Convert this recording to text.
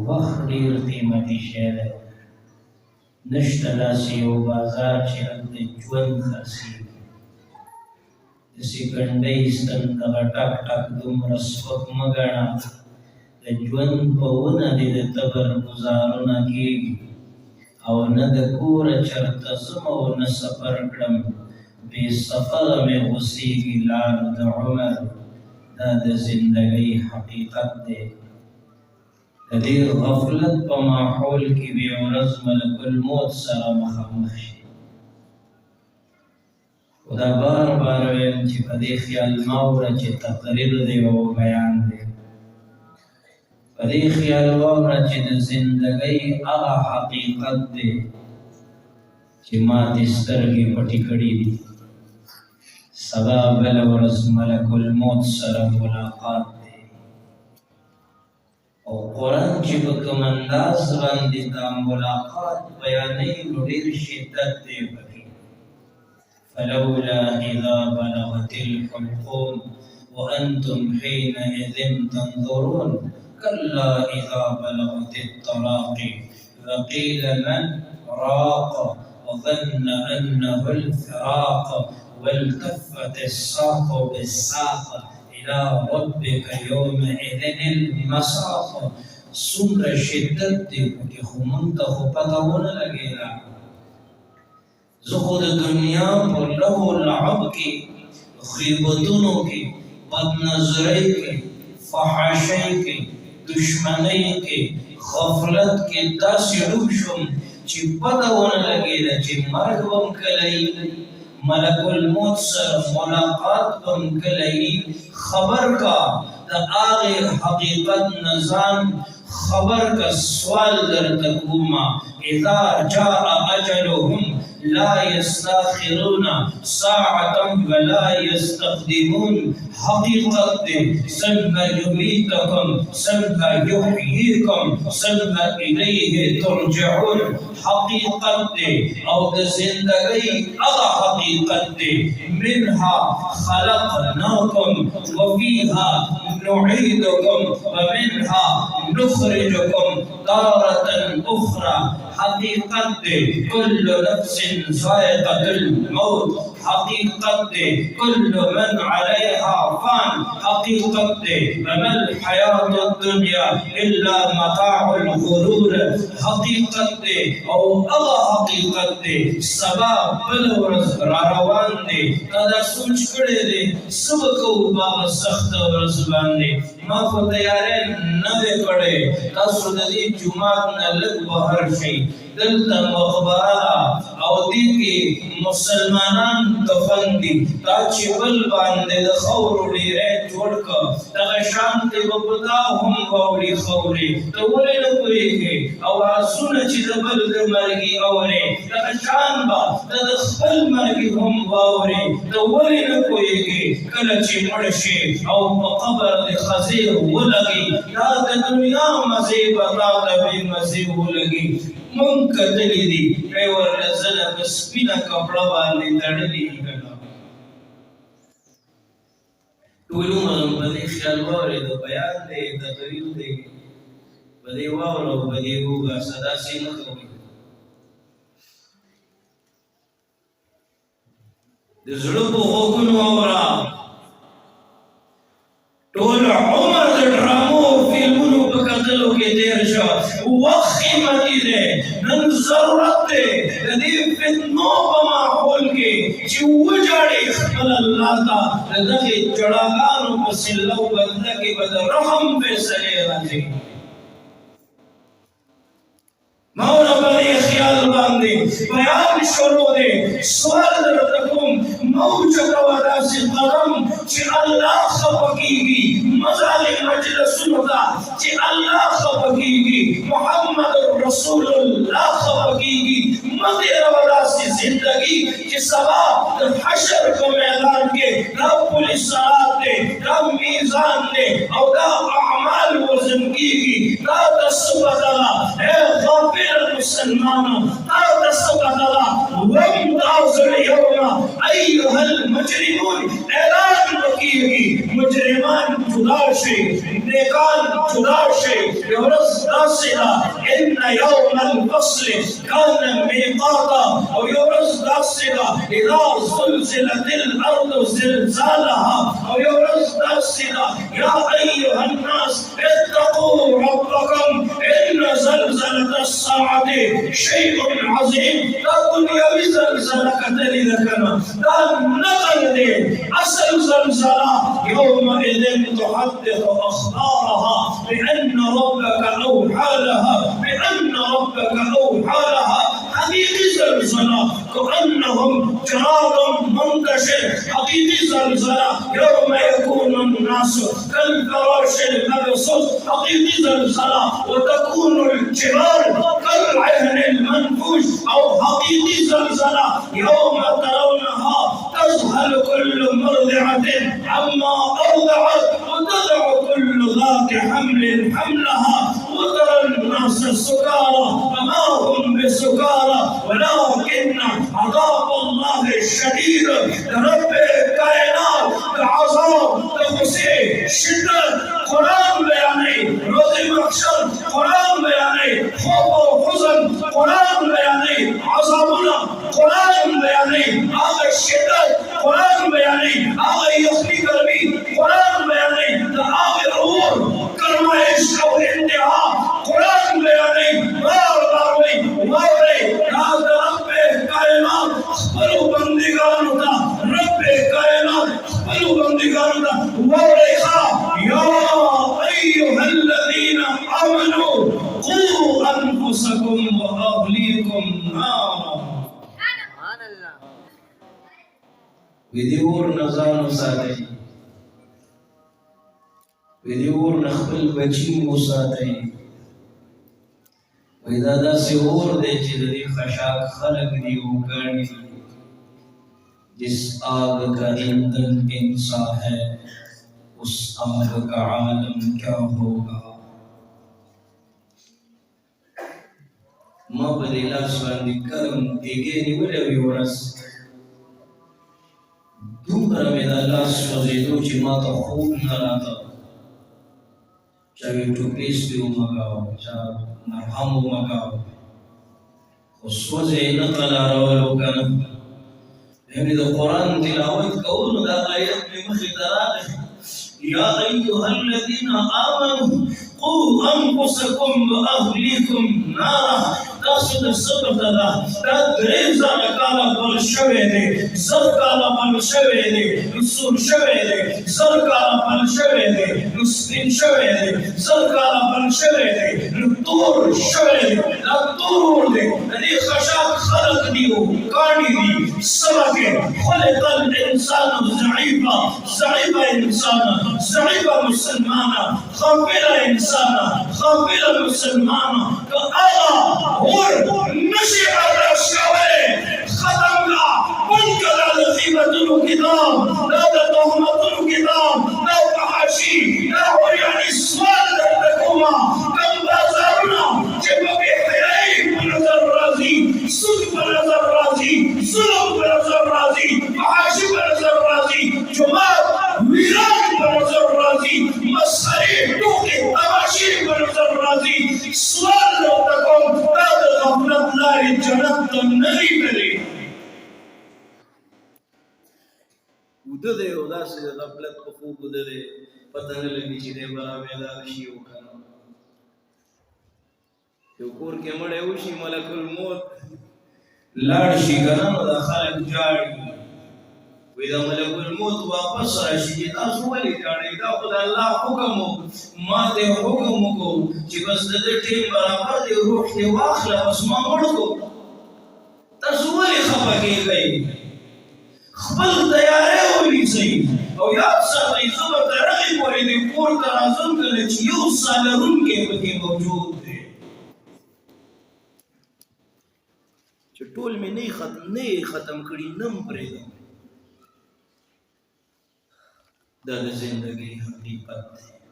وخت ډیر قیمتي شی دی. نشته داسې یو بازار چې هلته ژوند خرڅېږي. د سکنډۍ ستن دغه ټک ټک دومره سپک مه ګڼه. د ژوند په ونه دې د تبر ګزارونه کېږي، او نه د کوره چرته ځم او نه سفر کړم. بې سفره مې غوڅېږي لار د عمر. دا د زندګۍ حقیقت دی. د دې غفلت په ماحول کې بې ورځ ملک الموت سره مخامخ شي. خو دا بار بار ویم چې په دې خیال مه وره چې تقریر دی او بیان دی. په دې خیال واوره چې د زندګۍ هغه حقیقت دی چې ماتې سترګې پټې کړي دي. سبا بله ورځ ملک الموت سره ملاقات دی. او قرآن چې په کوم انداز باندې دا ملاقات بیانوي نو ډېر شدت دی پکې. فلولا اذا بلغت الحلقوم وانتم حينئذ تنظرون كلا اذا بلغت التراقي وقيل من راق وظن انه الفراق والتفت الساق بالساق الى ربك يومئذ المساق. څومره شدت دی پکې، خو موږ ته خو پته ونه لګېده. زه خو د دنیا په لهو لعب کې، غیبتونو کې، بدنظرۍ کې، فحاشۍ کې، دشمنۍ کې، غفلت کې داسې ډوب شوم چې پته ونه لګېده چې مرګ به م کله وي، ملک الموت سره ملاقات به م کله وي. خبر کا د هغې حقیقت نه ځان خبر کا. سوال درته کومه اذا جاء اجلهم لا يستاخرون ساعة ولا يستقدمون. حقیقت دے ثم یمیتکم ثم یحییکم ثم الیہ ترجعون. حقیقت دے او د زندگی اغا حقیقت دے. منها خلقناکم وفیها نعیدکم ومنها نخرجکم تارة اخرى. حقیقت دے کل نفس ذائقة الموت. حقیقت دے کل من علیہا فان. حقیقت دے وما الحیات الدنیا الا متاع الغرور. حقیقت دے او اغا حقیقت دے سبا بل ورځ را روان دے. تا دا سوچ کړی دی څه به کوو په هغه سخته ورځ باندې. ما خو تیاری نه دی کړی. تاسو د دې جومات نه لږ بهر شئ. دلته مقبره ده او دې کې مسلمانان دفن دي. دا چې بل باندې د خاورو ډیری جوړ کړه، دغه شان دی به په تا هم واوړي خاورې. ته ولې نه پوهېږې؟ اوازونه چې د بل د مرګي اورې، دغه شان به ته د خپل مرګي هم واورې. ته ولې نه پوهېږې؟ کله چې مړ شې او په قبر د خزې ولګي، دا د دنیا مزې به تا ته بې مزې ولګي. مونږ کتلي دي پرې ورله زنه په سپینه کپړه باندې تړلي دي که نه. ټول عمر په دې خیال واورېده بیان دی تقریر دی، په دې واوره او په دې وباسه. داسې نه کوئ. د زړه په غوږونو واوره. ټول عمر د ډرامو او فلمونو په کتلو کې تېر شه. وخت قیمتي دی. نن ضرورت دی د دې فتنو په ماحول کې چې وژاړې خپل الله ته. د دغې جړاګانو په سله او بنده کې به د رحم فیصلې راځي. مولا په دې خیال باندې بیان شروع دی. سوال درته کوم مه اوچتوه داسې قدم چې الله خفه کېږي. مظالم مجلسونو ته چې الله خفه کېږي، محمد رسول الله خفه کېږي. مه تېروه داسې زندګي چې سبا د حشر په میدان کې دا پولیسات دی، دا میزان دی او دا اعمال وزن کېږي. دا ته څه پته ده ای غافل مسلمانو؟ تا ته څه پته ده؟ وامتازوا اليوم ایها المجرمون. اعلان به کېږي مجرمان جدا شئ، نیکان جدا شئ. یوه ورځ داسې إن يوم الفصل كان ميقاتا أو يورز داسدا إذا زلزلت الأرض زلزالها أو يورز داسدا يا أيها الناس اتقوا ربكم إن زلزلة الساعة شيء عظيم. الدنيا زلزلة كتلذكنا نقل أصل زلزلة يومئذ تحدث أخبارها بأن ربك أوحى لها بأن ربك أوحى لها. حقيقي زلزلة كأنهم جراد منتشر. حقيقي زلزلة يوم يكون الناس كالفراش المبثوث. حقيقي زلزلة وتكون الجبال كالعهن المنفوش. أو حقيقي زلزلة يوم ترونها تذهل كل مرضعة عما أرضعت وتضع كل ذات حمل حملها وترى الناس سكارى وما هم بسكارى ولكن عذاب الله الشديد. رب الكائنات عذاب تخصي شدة قرآن بياني روز محشر قرآن بياني خوف وحزن قرآن بياني عذابنا قرآن بياني آغا الشدة قرآن بياني آغا يخلي قلبي قرآن بياني آغا عور کرمائش او انتہا قرآن بياني بار بار واري رب کائنات خبرو بندگان دا رب کائنات خبرو بندگان دا واري يا أيها الذين آمنوا قوا أنفسكم وأهليكم نارا. ودیور نظام ساتي ودیور نخبل بچی موساتي وإذا دا سور دے چیدی خشاک خلق دی وگانی جس آگ کا ایندھن انسان ہے اس آگ کا عالم کیا ہوگا. ما بدی لاس باندی کرم دیگے نیولے ویورس دومرا میدا لاس وزیدو چی ما تا خوب نراتا چاہے ٹوپیس بھی مگاو چاہے مرحم مگاو خصوصی نقل آرولو کنا ہمیں دا قرآن تلاوت کونو دا آیت میں مخدرات یا ایوہا الذین آمنوا قو انفسکم و اہلیکم نارا. تاسو د صبر دا دا دریزا کالا بل شوه دي زر کالا بل شوه دي رسول شوه دي زر کالا بل شوه دي مسلم شوه دي زر کالا بل شوه دي نطور شوه دي لا طور دي دي خشاک خلق دیو کانی دی سبق خلق الانسان ضعیفا ضعیفا انسان ضعیفا مسلمانا خافر انسانا خافر مسلمانا تو آغا نشي على الشوارع ختم لا منكر على غيبة الكتاب لا تهمة الكتاب لا فحاشي لا يعني سؤال لكما كم بازارنا جب بحياي بنظر رازي صدق بنظر رازي ظلم بنظر رازي فحاشي بنظر رازي جماعة ويران بنظر رازي مسخري دوكي تماشي بنظر رازي سؤال لكم غفلت لاری جنت تم نری بری اوده ده اوده سے غفلت کو خوب اوده ده پتہ نہ لگی چی دے برا بیدار شی وکنا یو کور کے مڑے وشی ملک الموت لاڑ شی کنا نو دا خلق جاڑی ویدا ملک الموت واپس راشی تاسو ولی جاڑی دا خدا اللہ حکم ما دے حکم کو چی بس دے ٹیم برابر دے روح دے واخلا بس ما مڑ کو تاسو ولی خفا کی گئی خپل تیارے ولی صحیح او یاد ساتي خبر ترغی پوری دے کور ترازم کله چی یو سال رون کې پکې موجود دے چې ټول مې نه ختم کړي نم پرې دا زندگی حقیقت ہے.